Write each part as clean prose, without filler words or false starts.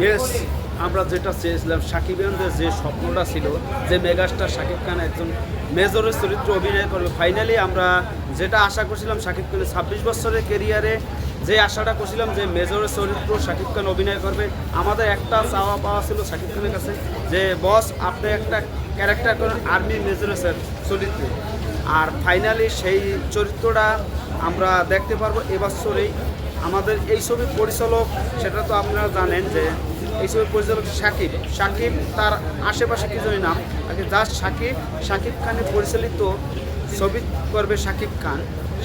Yes, আমরা যেটা চেয়েছিলাম, সাকিবিয়ানদের যে স্বপ্নটা ছিল যে মেগাস্টার শাকিব খান একজন মেজরের চরিত্র অভিনয় করবে, ফাইনালি আমরা যেটা আশা করছিলাম শাকিব খানের 26 বছরের কেরিয়ারে যে আশাটা করছিলাম যে মেজরের চরিত্র শাকিব খান অভিনয় করবে, আমাদের একটা চাওয়া পাওয়া ছিল শাকিব খানের কাছে যে বস আপনি একটা ক্যারেক্টার করেন আর্মি মেজরের চরিত্রে। আর ফাইনালি সেই চরিত্রটা আমরা দেখতে পারবো এবছরেই। আমাদের এই ছবির পরিচালক, সেটা তো আপনারা জানেন যে এই ছবির পরিচালক সাকিব তার আশেপাশে কিছুই নাম তাকে জাস্ট শাকিব খানের পরিচালিত ছবি করবে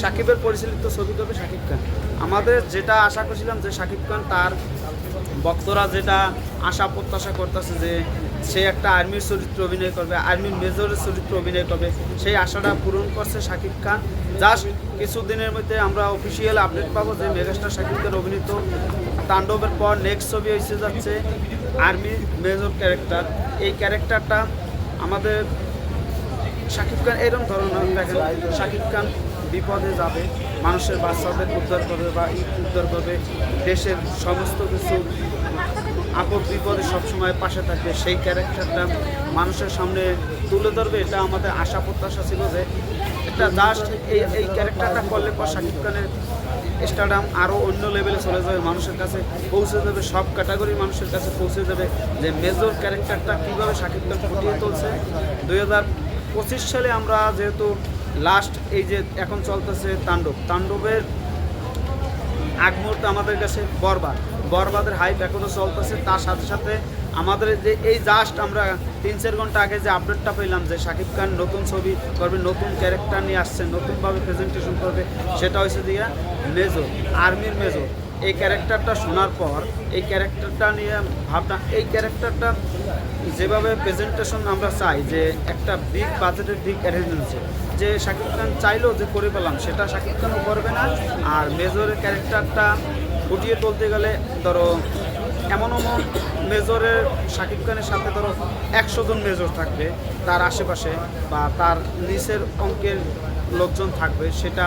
সাকিবের পরিচালিত ছবি করবে শাকিব খান। আমাদের যেটা আশা করছিলাম যে শাকিব খান তার ভক্তরা যেটা আশা প্রত্যাশা করতেছে যে সে একটা আর্মির চরিত্র অভিনয় করবে, আর্মির মেজরের চরিত্র অভিনয় করবে, সেই আশাটা পূরণ করছে শাকিব খান। জাস্ট কিছুদিনের মধ্যে আমরা অফিসিয়াল আপডেট পাবো যে মেগাস্টার শাকিব খান অভিনীত তাণ্ডবের পর নেক্সট ছবি এসে যাচ্ছে আর্মি মেজর ক্যারেক্টার। এই ক্যারেক্টারটা আমাদের শাকিব খান এরকম ধরনের দেখেন, শাকিব খান বিপদে যাবে, মানুষের বাচ্চাদের উদ্ধার করবে বা উদ্ধার করবে, দেশের সমস্ত কিছু আপদ বিপদে সবসময় পাশে থাকবে, সেই ক্যারেক্টারটা মানুষের সামনে তুলে ধরবে। এটা আমাদের আশা প্রত্যাশা ছিল যে এটা জাস্ট এই ক্যারেক্টারটা করলে পর শাকিব খানের স্টারডাম আরও অন্য লেভেলে চলে যাবে, মানুষের কাছে পৌঁছে যাবে, সব ক্যাটাগরির মানুষের কাছে পৌঁছে যাবে যে মেজর ক্যারেক্টারটা কীভাবে শাকিব খান ফুটিয়ে তুলছে। 2025 সালে আমরা যেহেতু লাস্ট এই যে এখন চলতেছে তাণ্ডবের আগ মুহূর্তে আমাদের কাছে বরবাদের হাইপ এখনও চলতেছে। তার সাথে সাথে আমাদের যে এই জাস্ট আমরা 3-4 ঘন্টা আগে যে আপডেটটা পেলাম যে শাকিব খান নতুন ছবি করবে, নতুন ক্যারেক্টার নিয়ে আসছে, নতুনভাবে প্রেজেন্টেশন করবে, সেটা হয়েছে দিয়া মেজর, আর্মির মেজর। এই ক্যারেক্টারটা শোনার পর এই ক্যারেক্টারটা নিয়ে ভাবনা, এই ক্যারেক্টারটা যেভাবে প্রেজেন্টেশন আমরা চাই যে একটা বিগ বাজেটের বিগ অ্যারেঞ্জমেন্ট যে শাকিব খান চাইলেও যে করে পেলাম সেটা শাকিব খানও করবে না। আর মেজরের ক্যারেক্টারটা ফুটিয়ে তুলতে গেলে ধরো এমন মেজরের শাকিব খানের সাথে ধরো 100 জন মেজর থাকবে তার আশেপাশে বা তার নিচের অঙ্কের লোকজন থাকবে, সেটা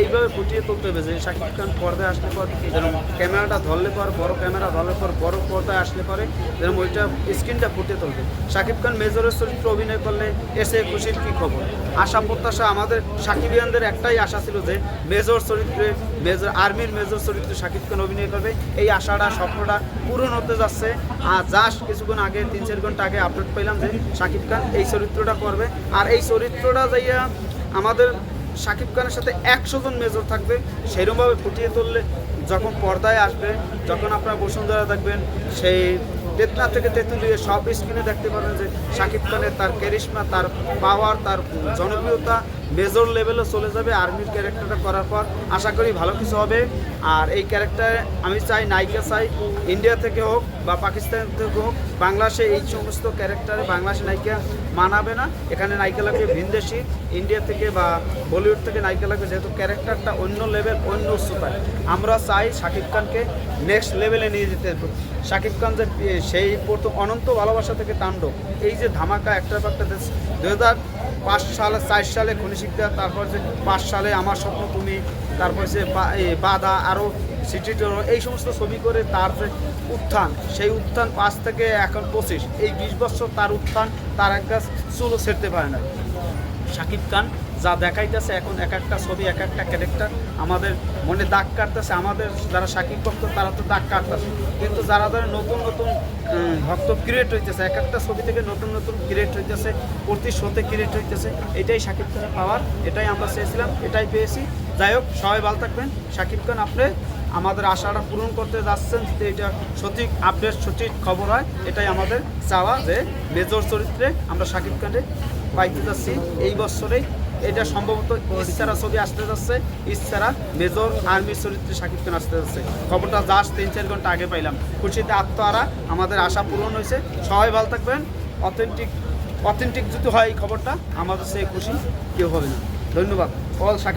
এইভাবে ফুটিয়ে তুলতে হবে যে শাকিব খান পর্দায় আসলে পর যেরকম ক্যামেরাটা ধরলে পর বড় ক্যামেরা ধরলে পর বড় পর্দায় আসলে পরে যেরকম ওইটা স্ক্রিনটা ফুটিয়ে তুলবে। শাকিব খান মেজরের চরিত্র অভিনয় করলে এসে খুশির কী খবর। আশা প্রত্যাশা আমাদের সাকিবিয়ানদের একটাই আশা ছিল যে মেজর চরিত্রে আর্মির মেজর চরিত্রে শাকিব খান অভিনয় করবে। এই আশাটা স্বপ্নটা পূরণ হতে যাচ্ছে। আর জাস্ট কিছুক্ষণ আগে 3-4 ঘন্টা আগে আপডেট পেলাম যে শাকিব খান এই চরিত্রটা করবে। আর এই চরিত্রটা যাইয়া আমাদের শাকিব খানের সাথে 100 জন মেজর থাকবে, সেইরকমভাবে ফুটিয়ে তুললে যখন পর্দায় আসবে, যখন আপনারা বসুন্ধরা দেখবেন, সেই তেতনা থেকে তেঁতুলিয়ে সব স্ক্রিনে দেখতে পাবেন যে শাকিব খানের তার ক্যারিশমা, তার পাওয়ার, তার জনপ্রিয়তা মেজর লেভেলে চলে যাবে আর্মির ক্যারেক্টারটা করার পর। আশা করি ভালো কিছু হবে। আর এই ক্যারেক্টারে আমি চাই নায়িকা চাই ইন্ডিয়া থেকে হোক বা পাকিস্তান থেকে হোক, বাংলাদেশে এই সমস্ত ক্যারেক্টারে বাংলাদেশে নায়িকা মানাবে না। এখানে নায়িকা লাগবে ভিনদেশি, ইন্ডিয়া থেকে বা বলিউড থেকে নায়িকা লাগবে, যেহেতু ক্যারেক্টারটা অন্য লেভেল, অন্য উচ্চতায়। আমরা চাই শাকিব খানকে নেক্সট লেভেলে নিয়ে যেতে। শাকিব খান যে সেই প্রথম অনন্ত ভালোবাসা থেকে তাণ্ডব, এই যে ধামাকা একটার পর একটা 2005 সালে 4 সালে খনি শিকদার, তারপর যে 5 সালে আমার স্বপ্ন তুমি, তারপর যে বাধা, আরও সিটি টোর, এই সমস্ত ছবি করে তার যে উত্থান, সেই উত্থান 5 থেকে এখন 25, এই 20 বছর তার উত্থান, তার এক গাছ চুলও ছেড়তে পারে না। শাকিব খান যা দেখাইতেছে এখন এক একটা ছবি, এক একটা ক্যারেক্টার আমাদের মনে দাগ কাটতেছে। আমাদের যারা শাকিব ভক্ত তারা তো দাগ কাটতেছে, কিন্তু যারা যারা নতুন নতুন ভক্ত ক্রিয়েট হইতেছে, এক একটা ছবি থেকে নতুন নতুন ক্রিয়েট হইতেছে, প্রতি শোতে ক্রিয়েট হইতেছে, এটাই শাকিব খানের পাওয়ার, এটাই আমরা চেয়েছিলাম, এটাই পেয়েছি। যাই হোক, সবাই ভালো থাকবেন। শাকিব খান আপনি আমাদের আশাটা পূরণ করতে যাচ্ছেন, যদি এটা সঠিক আপডেট, সঠিক খবর হয়, এটাই আমাদের চাওয়া যে মেজর চরিত্রে আমরা শাকিব খানকে পাইতে যাচ্ছি এই বছরেই। এটা সম্ভবত ইচ্ছারা ছবি আসতে যাচ্ছে, ইচ্ছারা মেজর আর্মির চরিত্রে শাকিব খান আসতে যাচ্ছে। খবরটা জাস্ট 3-4 ঘন্টা আগে পাইলাম, খুশিতে আত্মহারা, আমাদের আশা পূরণ হয়েছে। সবাই ভালো থাকবেন। অথেন্টিক যদি হয় এই খবরটা, আমাদের সেই খুশি কেউ হবে না। ধন্যবাদ অল শাকিব।